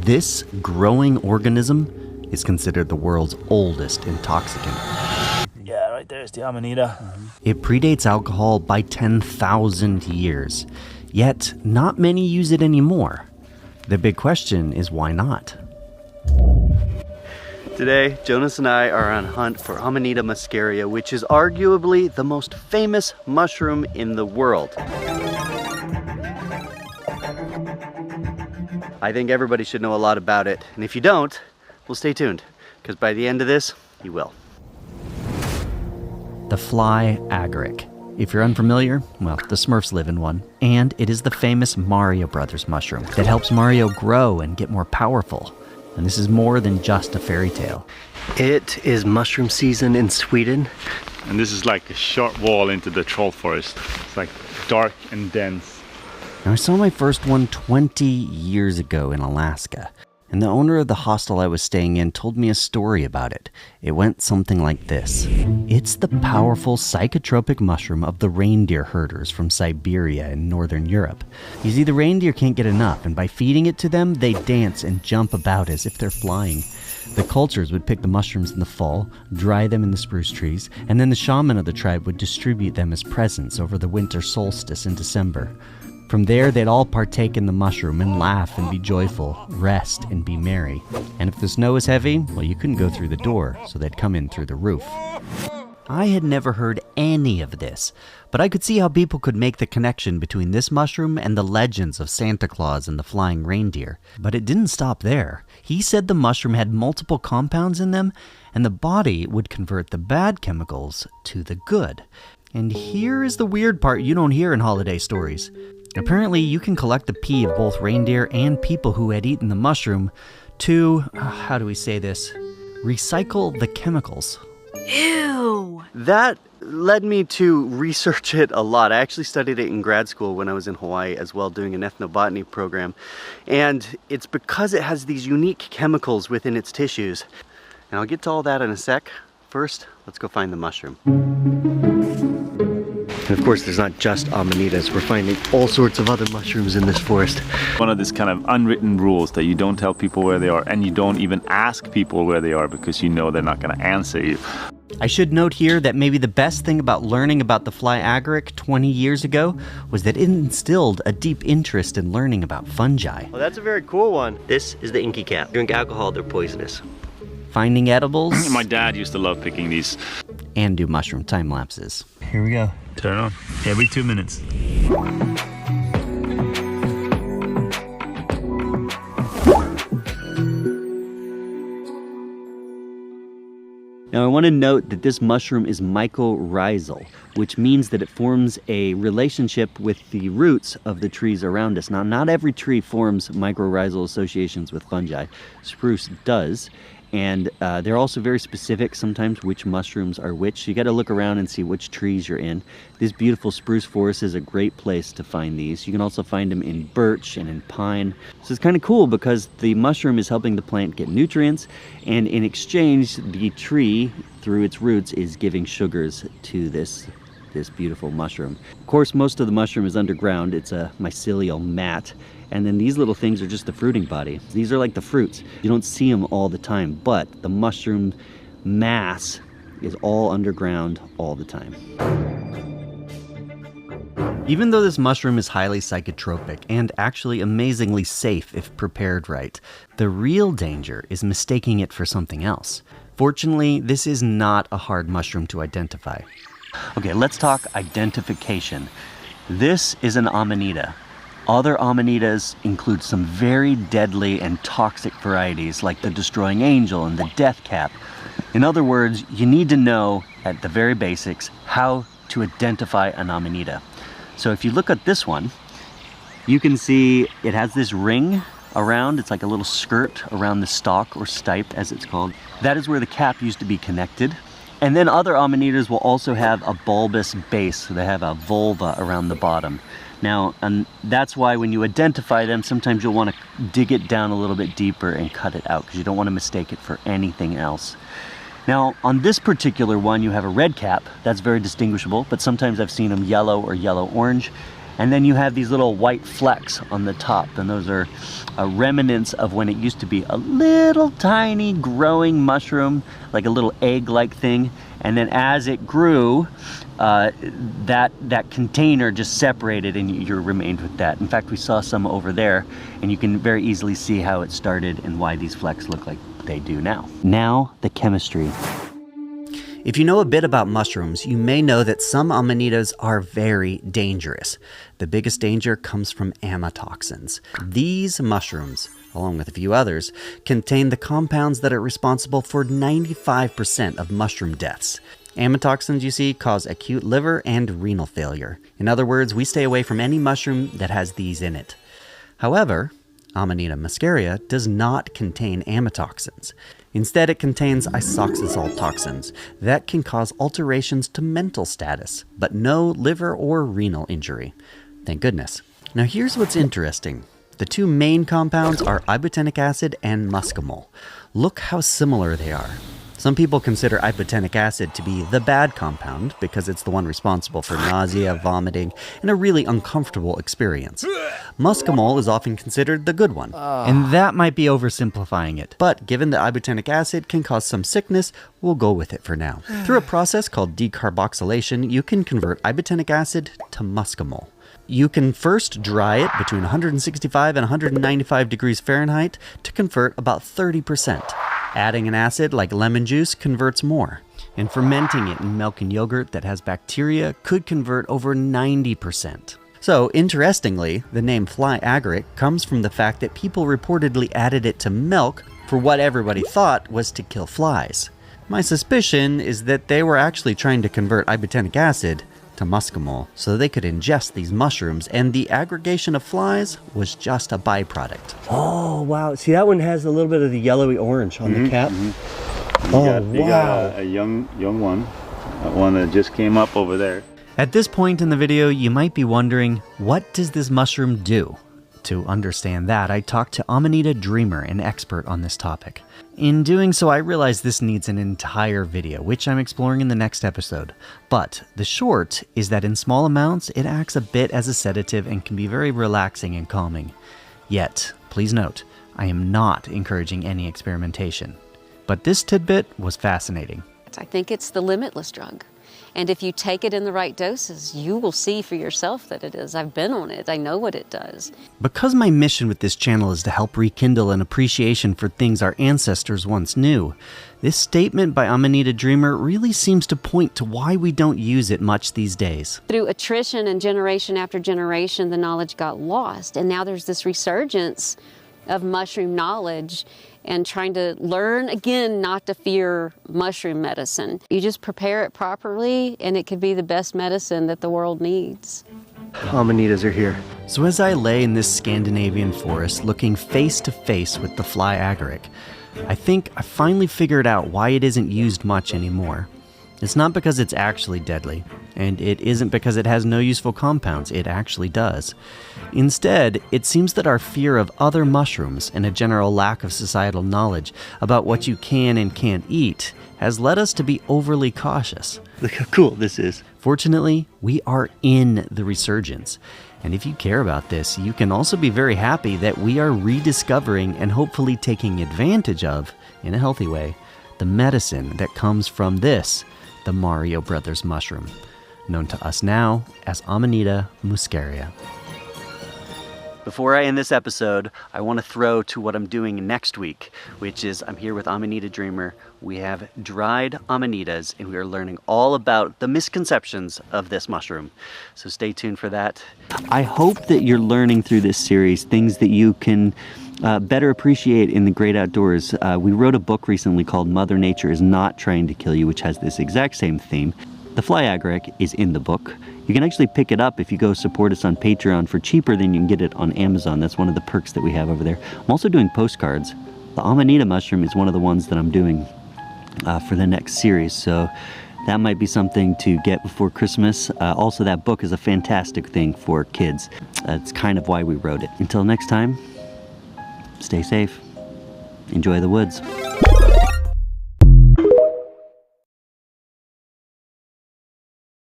This growing organism is considered the world's oldest intoxicant. Yeah, right there's the Amanita. It predates alcohol by 10,000 years, yet not many use it anymore. The big question is why not? Today, Jonas and I are on hunt for Amanita muscaria, which is arguably the most famous mushroom in the world. I think everybody should know a lot about it, and if you don't, well, stay tuned, because by the end of this, you will. The fly agaric. If you're unfamiliar, well, the Smurfs live in one. And it is the famous Mario Brothers mushroom that helps Mario grow and get more powerful. And this is more than just a fairy tale. It is mushroom season in Sweden. And this is like a short wall into the troll forest. It's like dark and dense. Now, I saw my first one 20 years ago in Alaska. And the owner of the hostel I was staying in told me a story about it. It went something like this. It's the powerful psychotropic mushroom of the reindeer herders from Siberia in northern Europe. You see, the reindeer can't get enough, and by feeding it to them, they dance and jump about as if they're flying. The cultures would pick the mushrooms in the fall, dry them in the spruce trees, and then the shaman of the tribe would distribute them as presents over the winter solstice in December. From there, they'd all partake in the mushroom and laugh and be joyful, rest and be merry. And if the snow was heavy, well, you couldn't go through the door, so they'd come in through the roof. I had never heard any of this, but I could see how people could make the connection between this mushroom and the legends of Santa Claus and the flying reindeer. But it didn't stop there. He said the mushroom had multiple compounds in them, and the body would convert the bad chemicals to the good. And here is the weird part you don't hear in holiday stories. Apparently, you can collect the pee of both reindeer and people who had eaten the mushroom to, how do we say this, recycle the chemicals. Ew! That led me to research it a lot. I actually studied it in grad school when I was in Hawaii as well, doing an ethnobotany program. And it's because it has these unique chemicals within its tissues. And I'll get to all that in a sec. First, let's go find the mushroom. And of course, there's not just Amanitas. We're finding all sorts of other mushrooms in this forest. One of these kind of unwritten rules that you don't tell people where they are, and you don't even ask people where they are because you know they're not going to answer you. I should note here that maybe the best thing about learning about the fly agaric 20 years ago was that it instilled a deep interest in learning about fungi. Well, that's a very cool one. This is the inky cap. Drink alcohol, they're poisonous. Finding edibles. My dad used to love picking these. And do mushroom time lapses. Here we go. Turn on. Every 2 minutes. Now I want to note that this mushroom is mycorrhizal, which means that it forms a relationship with the roots of the trees around us. Now, not every tree forms mycorrhizal associations with fungi. Spruce does. And they're also very specific sometimes which mushrooms are which. So you got to look around and see which trees you're in. This beautiful spruce forest is a great place to find these. You can also find them in birch and in pine. So it's kind of cool because the mushroom is helping the plant get nutrients, and in exchange, the tree, through its roots, is giving sugars to this beautiful mushroom. Of course, most of the mushroom is underground. It's a mycelial mat. And then these little things are just the fruiting body. These are like the fruits. You don't see them all the time, but the mushroom mass is all underground all the time. Even though this mushroom is highly psychotropic and actually amazingly safe if prepared right, the real danger is mistaking it for something else. Fortunately, this is not a hard mushroom to identify. Okay, let's talk identification. This is an Amanita. Other Amanitas include some very deadly and toxic varieties like the Destroying Angel and the Death Cap. In other words, you need to know at the very basics how to identify an Amanita. So if you look at this one, you can see it has this ring around. It's like a little skirt around the stalk, or stipe as it's called. That is where the cap used to be connected. And then other Amanitas will also have a bulbous base, so they have a vulva around the bottom. Now, and that's why when you identify them, sometimes you'll want to dig it down a little bit deeper and cut it out, because you don't want to mistake it for anything else. Now, on this particular one, you have a red cap. That's very distinguishable, but sometimes I've seen them yellow or yellow-orange. And then you have these little white flecks on the top, and those are remnants of when it used to be a little tiny growing mushroom, like a little egg-like thing. And then as it grew, that container just separated and you remained with that. In fact, we saw some over there, and you can very easily see how it started and why these flecks look like they do now. Now, the chemistry. If you know a bit about mushrooms, you may know that some amanitas are very dangerous. The biggest danger comes from amatoxins. These mushrooms, along with a few others, contain the compounds that are responsible for 95% of mushroom deaths. Amatoxins, you see, cause acute liver and renal failure. In other words, we stay away from any mushroom that has these in it. However, Amanita muscaria does not contain amatoxins. Instead, it contains isoxazole toxins that can cause alterations to mental status, but no liver or renal injury. Thank goodness. Now here's what's interesting. The two main compounds are ibotenic acid and muscimol. Look how similar they are. Some people consider ibotenic acid to be the bad compound because it's the one responsible for nausea, vomiting, and a really uncomfortable experience. Muscimol is often considered the good one, and that might be oversimplifying it. But given that ibotenic acid can cause some sickness, we'll go with it for now. Through a process called decarboxylation, you can convert ibotenic acid to muscimol. You can first dry it between 165 and 195 degrees Fahrenheit to convert about 30%. Adding an acid like lemon juice converts more, and fermenting it in milk and yogurt that has bacteria could convert over 90%. So, interestingly, the name fly agaric comes from the fact that people reportedly added it to milk for what everybody thought was to kill flies. My suspicion is that they were actually trying to convert ibotenic acid to muscimol so they could ingest these mushrooms, and the aggregation of flies was just a byproduct. Oh wow, see that one has a little bit of the yellowy orange on the cap. You got a young one, one that just came up over there. At this point in the video, you might be wondering, what does this mushroom do? To understand that, I talked to Amanita Dreamer, an expert on this topic. In doing so, I realized this needs an entire video, which I'm exploring in the next episode. But the short is that in small amounts, it acts a bit as a sedative and can be very relaxing and calming. Yet, please note, I am not encouraging any experimentation. But this tidbit was fascinating. I think it's the limitless drug. And if you take it in the right doses, you will see for yourself that it is. I've been on it. I know what it does. Because my mission with this channel is to help rekindle an appreciation for things our ancestors once knew, this statement by Amanita Dreamer really seems to point to why we don't use it much these days. Through attrition and generation after generation, the knowledge got lost. And now there's this resurgence of mushroom knowledge and trying to learn again not to fear mushroom medicine. You just prepare it properly and it could be the best medicine that the world needs. Amanitas are here. So as I lay in this Scandinavian forest looking face to face with the fly agaric, I think I finally figured out why it isn't used much anymore. It's not because it's actually deadly, and it isn't because it has no useful compounds. It actually does. Instead, it seems that our fear of other mushrooms and a general lack of societal knowledge about what you can and can't eat has led us to be overly cautious. Look how cool this is. Fortunately, we are in the resurgence. And if you care about this, you can also be very happy that we are rediscovering and hopefully taking advantage of, in a healthy way, the medicine that comes from this, the Mario Brothers mushroom, known to us now as Amanita muscaria. Before I end this episode, I want to throw to what I'm doing next week, which is I'm here with Amanita Dreamer. We have dried amanitas, and we are learning all about the misconceptions of this mushroom. So stay tuned for that. I hope that you're learning through this series things that you can better appreciate in the great outdoors. We wrote a book recently called Mother Nature is Not Trying to Kill You, which has this exact same theme. The fly agaric is in the book. You can actually pick it up if you go support us on Patreon for cheaper than you can get it on Amazon. That's one of the perks that we have over there. I'm also doing postcards. The Amanita mushroom is one of the ones that I'm doing for the next series, so that might be something to get before Christmas. Also, that book is a fantastic thing for kids. That's kind of why we wrote it. Until next time, stay safe. Enjoy the woods.